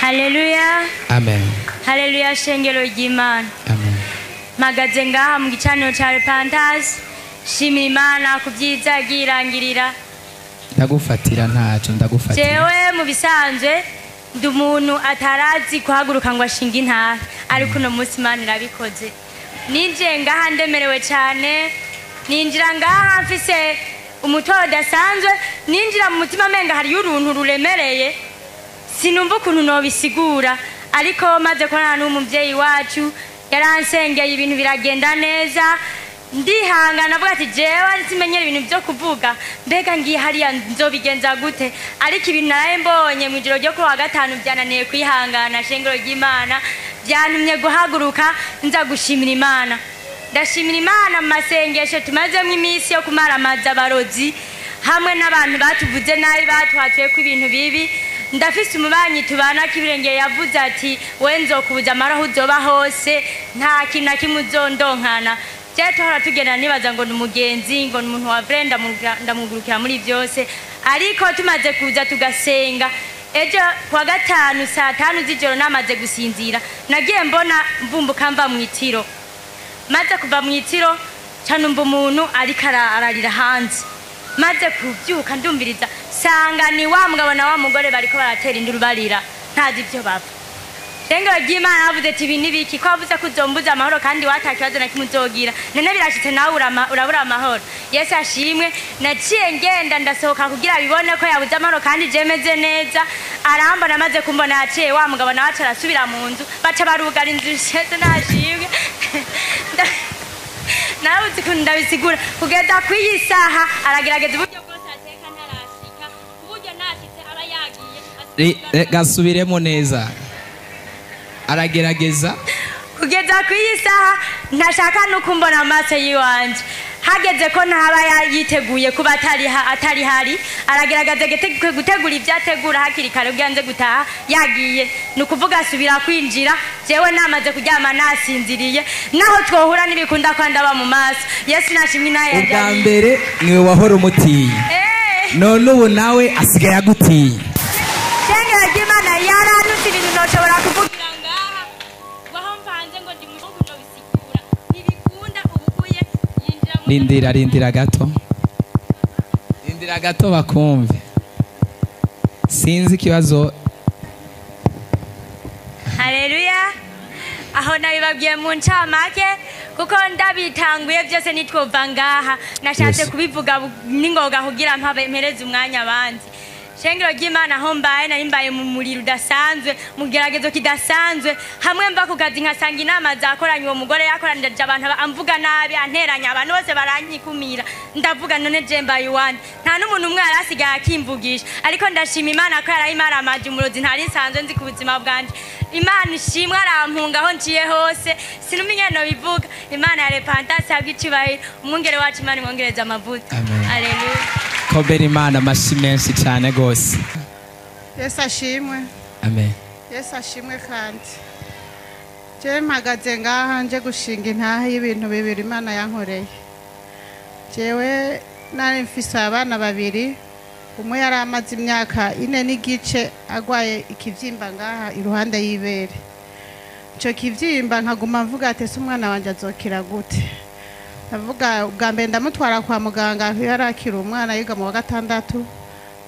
Haleluya. Amen. Haleluya shengero ry'Imana. Amen. Magaze ngaha mu gicaniro ca repentance. Shimira Imana ku byiza yagirangirira. Ndagufatira ntaco ndagufatira. Jewe mu bisanzwe ndi umuntu atarazi kuhaguruka ngo ashinga intara, ariko uno munsi Imana irabikoze. Ninje ngaha ndemerewe cyane, ninjira ngaha mfise umutoro udasanzwe, ninjira mu mutima menga hari uruntu ruremereye, sinumva ukuntu nobisigura, ariko maze kubona n'umuvyeyi wacu yaransengeye ibintu biragenda neza, ndihangana avuga ati jewe simenyera ibintu byo kuvuga, mbega ngiye hariya nzobigenza gute, ariko ibintu naraye mbonye mu ijoro ryo kuri wa gatanu byananiye kwihangana. Shengero ry'Imana byantumye guhaguruka nza gushimira Imana. Ndashimira Imana mu masengesho tumazemo iminsi yo kumaramaza abarozi hamwe n'abantu batuvuze nabi batwatuye ko ibintu bibi. Ndafise umubanyi tubana kibirengeye yavuze ati we nzokubuza amaraho uzoba hose nta kintu na kimwe uzondonkana. Je tuhora tugenda nibaza ngo n'umugenzi ngo n'umuntu wa vrenda ndamugurukira muri byose, ariko tumaze kuza tugasenga ejo kwa gatanu saa 5 z'ijoro namaze gusinzira nagiye mbona mvumbuka mva mu itiro. Maze kuva mu itiro canumva umuntu ariko ararira hanze, maze kubyuka ndumviriza sanga ni wa mugabo na wa mugore bariko baratera induru barira ntazi ibyo bapfa. Shengero ry'Imana avuze ati ibi nibiki ko avuze kuzombuza amahoro kandi watakibazo na kimwe uzogira, none birashitse nawe urabura amahoro. Yesu ashimwe. Naciye ngenda ndasohoka kugira bibone ko yabuze amahoro kandi je meze neza, arambona maze kumbona yaciye wa mugabo nawe acarasubira mu nzu baca barugara inzu. Yesu nashimwe. Nabuze ko ndabisigura kugeza kwiyi saha aragerageza uburyo bwose ateka ntarashika, uburyo nashitse aba yagiye gasubiremo neza. Aragerageza kugeza kwiyi saha ntashaka no kumbona amaso yiwanje. Hageze ko ntaba yiteguye kuba atari hari, aragerageza gutegura ibyategura hakiri kare byanze gutaha yagiye, nukuvuga asubira kwinjira. Jewe namaze kuryama nasinziriye, naho twohura nibikunda kwandaba mu maso. Yesu nashimye naye yaje. Ubwa mbere niwe wahora umutiye, none ubu nawe asigaye agutiye. Shengero ry'Imana yaranutse ibintu ntoshobora kuvugira ngaha waho mpanze ngo ndi muvugo no bisigura ntibikunda ubukuye yinjira mu Rindira gato bakumve. Sinzi ikibazo. Haleluya. Aho nabibabwiye mu ncamake kuko ndabitanguye byose nitwova ngaha, nashatse kubivuga ningoga kugira mpereze umwanya abandi. Shengero ry'Imana aho mbaye nari mbaye mu muriro udasanzwe, mu geragezo kidasanzwe, hamwe mba ku kazi nkasanga inama zakoranye uwo mugore yakoranije abantu amvuga nabi anteranya, abantu bose baranyikumira. Ndavuga none je mbaye wandi nta n'umuntu umwe yarasigaye akimvugisha, ariko ndashima Imana ko yarayimara amaje umurozi ntari nsanzwe nzi ku buzima bwanje. Imana ishimwe arampunga aho nciye hose, sinumenye no bivuga. Imana ya repentance yagicibaye, umwungere wacu Imana imwongereza amavuta. Haleluya. Kobera Imana amashi menshi cyane gose. Yesu ashimwe. Amen. Yesu ashimwe kandi. Je mpagaze ngaha nje gushinga intaha y'ibintu bibiri Imana yankoreye. Jewe nari mfise abana babiri, umwe yari amaze imyaka 4 n'igice agwaye ikivyimba ngaha iruhande y'ibere. Ico kivyimba nkaguma mvuga ati se umwana wanje azokira gute. Ndavuga ubwa mbere ndamutwara kwa muganga, yarakira umwana yiga mu wa gatandatu,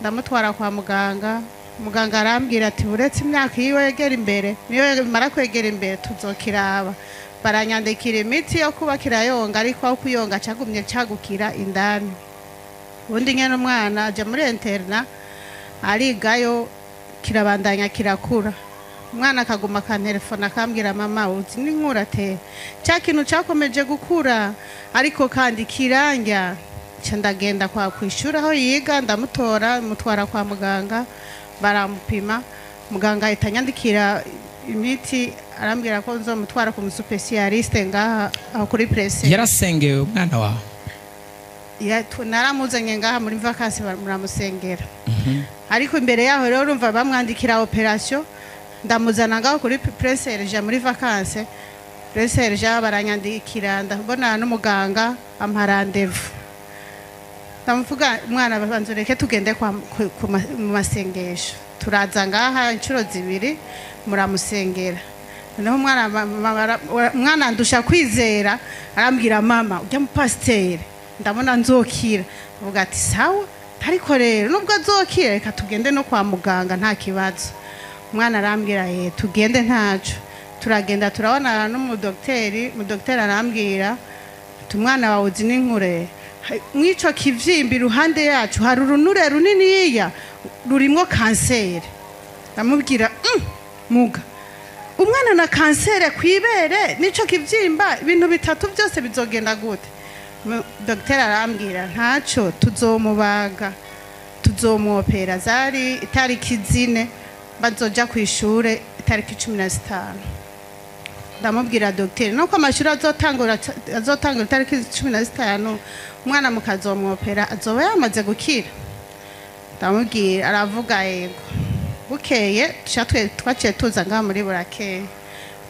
ndamutwara kwa muganga. Muganga arambwira ati uretse imyaka yiwe yegera imbere, niyo mara kwegera imbere tuzokiraba. Baranyandikira imiti yo kubakira yonga, ariko aho kuyonga cagumye cagukira indani. Ubundi nyene umwana aje muri interna arigayo, kirabandanya kirakura. Umwana akaguma kantelefona akambwira mama uzi n'inkura te cya kintu cyakomeje gukura, ariko kandi kiranja. Ndagenda kwa kwishura aho yiga, ndamutora mutwara kwa muganga, baramupima. Muganga ahita anyandikira imiti, arambwira ko nzomutwara ku specialiste ngaha aho kuri presse. Yarasengewe umwana wawe? Naramuzanye ngaha muri vacances muramusengera. Ariko imbere yaho rero urumva bamwandikira operation, ndamuzana ngaho kuri presse muri vacances. Presse baranyandikira, ndabona n'umuganga ampa rendez-vous. Ndamuvuga umwana banzureke tugende mu masengesho. turaza ngaha inshuro zibiri muramusengera noneho umwana ndusha kwizera arambwira mama ujya mu pasiteri ndabona nzokira avuga ati sawa ariko rero nubwo azokira reka tugende no kwa muganga nta kibazo umwana arambwira tugende ntaco turagenda turabona n'umudokiteri arambwira umwana wawe uzi n'inkure mw'ico kivyimba iruhande yacu hari urunure runiniya rurimwo kanseri ndamubwira muga umwana na kanseri kwibere n'ico kivyimba ibintu bitatu byose bizogenda gute dogiteri arambwira ntaco tuzomubaga tuzomwopera zari itariki 4 bazoja ku ishure itariki 15 ndamubwira dogiteri nuko amashuri azotangura itariki 15 umwana mukazomwopera azoba yamaze gukira ndamubwira aravuga yego bukeye twaciye tuza ngaha muri burakeye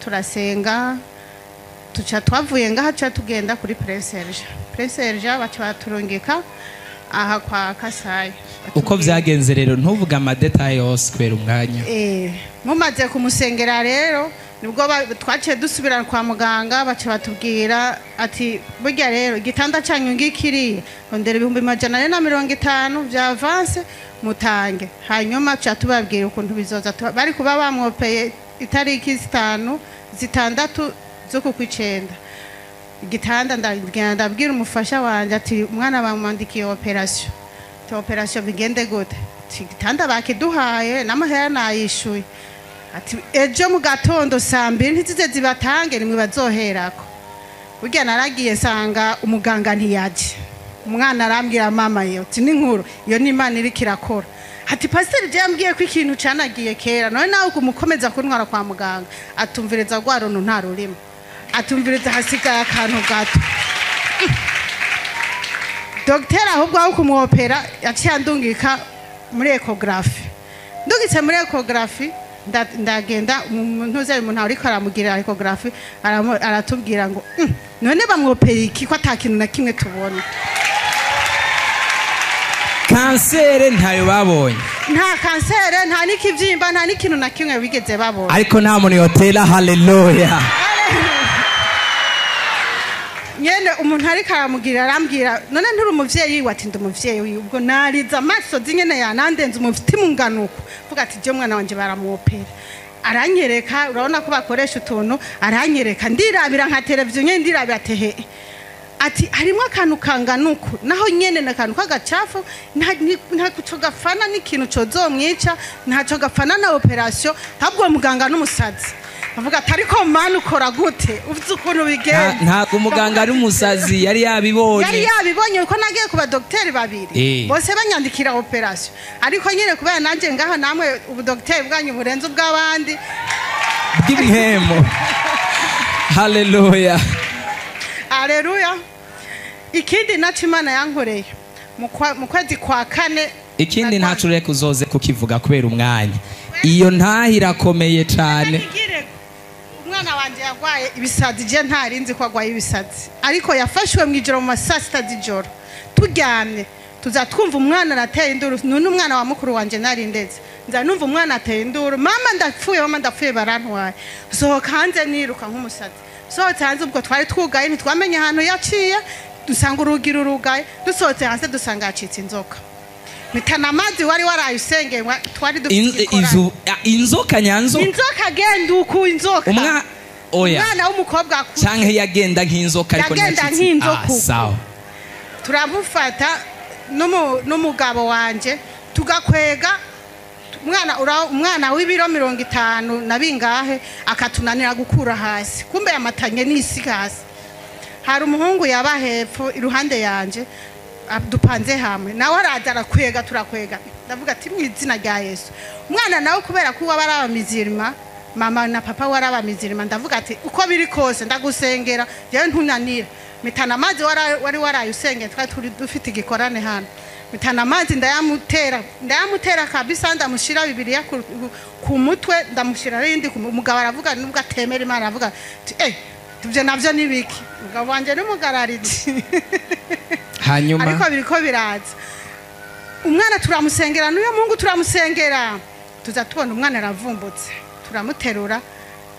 turasenga twavuye ngaha tugenda kuri preserge baca baturungika aha kwa Kasayi uko byagenze rero ntuvuga amadetaye yose kwera umwanya mumaze kumusengera rero nibwo twaciye dusubira kwa muganga baca batubwira ati burya rero igitanda cyanyu ngikiriye rondera 450 bya avance mutange hanyuma cha tubabwira ukuntu bizoza bari kuba bamwopeye itariki 5 6 zo kukwicenda igitanda ndabwira umufasha wanje ati umwana bamumandikiye operation bigende gute igitanda bakiduhaye n'amahera nayishuye ati ejo mu gatondo saa 2 ntizize zibatange nimwe bazoherako burya naragiye sanga umuganga ntiyaje umwana arambwira mama yo ati n'inkuru iyo ni Imana iri kirakora ati pasiteri je yambwiye ko ikintu canagiye kera none nawe kumukomeza kuntwara kwa muganga atumvireza gwarontu nta rurimo atumvireza hasigaye akantu gato dogiteri ahubwo aho kumwopera yaciye andungika muri ecography ndungitse muri ecography ndagenda umuntu ariko aramugira ecography aratubwira ngo none bamwopera iki ko atakintu na kimwe tubona kansere ntayo babonye nta kansere nta n'ikivyimba nta n'ikintu na kimwe bigeze babonye ariko nta muntu yotera haleluya nyene umuntu ariko aramugira arambwira none nturi umuvyeyi wati ndi umuvyeyi ubwo nariza amaso zinyene yanandenze umutima unganuko vuga ati je mwana wanje baramwopera aranyereka urabona ko bakoresha utuntu aranyereka ndirabira nka televiziyo nyene ndirabira tehe ati harimo akantu kanganuko naho nyene nakantu kagacafu nta kuco gafana n'ikintu cozomwica ntaco gafana na operation habwo muganga n'umusazi avuga ati ariko mwana ukora gute uvuze ukuntu bigenda ntabwo umuganga ari umusazi yari yabibonye uko nagiye kuba dogiteri babiri bose banyandikira operation ariko nyine kubera nanje ngaha namwe ubu dogiteri bwanyu burenze ubw'abandi bw'ibihembo haleluya haleluya ikindi naco Imana yankoreye mu kwezi kwa 4 ikindi ntaco reka uzoze kukivuga kubera umwanya iyo ntahirakomeye cyane umwana wanje yagwaye ibisazi je ntarinzi ko agwaye ibisazi ariko yafashwe mu ijoro mu masasta z'ijoro turyamye tuza twumva umwana arateye induru none umwana wa mukuru wanje narindeze nza numva umwana ateye induru mama ndapfuye barantwaye sohoka hanze niruka nk'umusazi sohotse hanze ubwo twari twugaye ntitwamenye ahantu yaciye dusanga urugira urugaye dusohotse hanze dusanga yacitse inzoka mitana amazi wari warayusengewe twari dufite inzoka nyanzo inzoka genda uku inzoka umwana w'umukobwa canke yagenda nk'inzoka ariko nacitse sawa turamufata n'umugabo wanje tugakwega umwana w'ibiro 50 na bingahe akatunanira gukura hasi kumbe yamatanye n'isi hasi hari umuhungu yaba hepfo iruhande yanje dupanze hamwe nawe araza arakwega turakwega ndavuga ati mu izina rya Yesu umwana nawe kubera ko barabamizirima mama na papa warabamizirima ndavuga ati uko biri kose ndagusengera yewe ntunanira mitana amazi wari warayusenge twari dufite igikorane hano mitana amazi ndayamutera kabisa ndamushira Bibiliya ku mutwe ndamushira rindi umugabo aravuga nubwo atemera Imana aravuga tubye navyo nibiki umugabo wanje n'umugarariji hanyuma ariko biriko biraza umwana turamusengera n'uyo Mungu turamusengera tuza tubona umwana aravumbutse turamuterura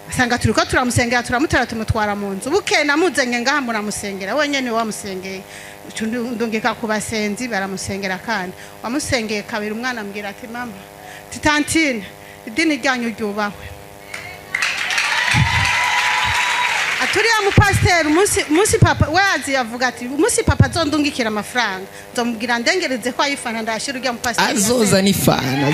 asanga turiko turamusengera turamutera tumutwara mu nzu buke namuzanye ngaha muramusengera wenyene wamusengeye ndungika ku basenzi baramusengera kandi wamusengeye kabiri umwana ambwira ati mama titantine idini ryanyu ryubahwe aturiya mu pasteur umunsi papa wazi yavuga ati umunsi papa azondungikira amafaranga nzomubwira ndengereze ko ayifana ndashira urya mu pasteur azoza nifana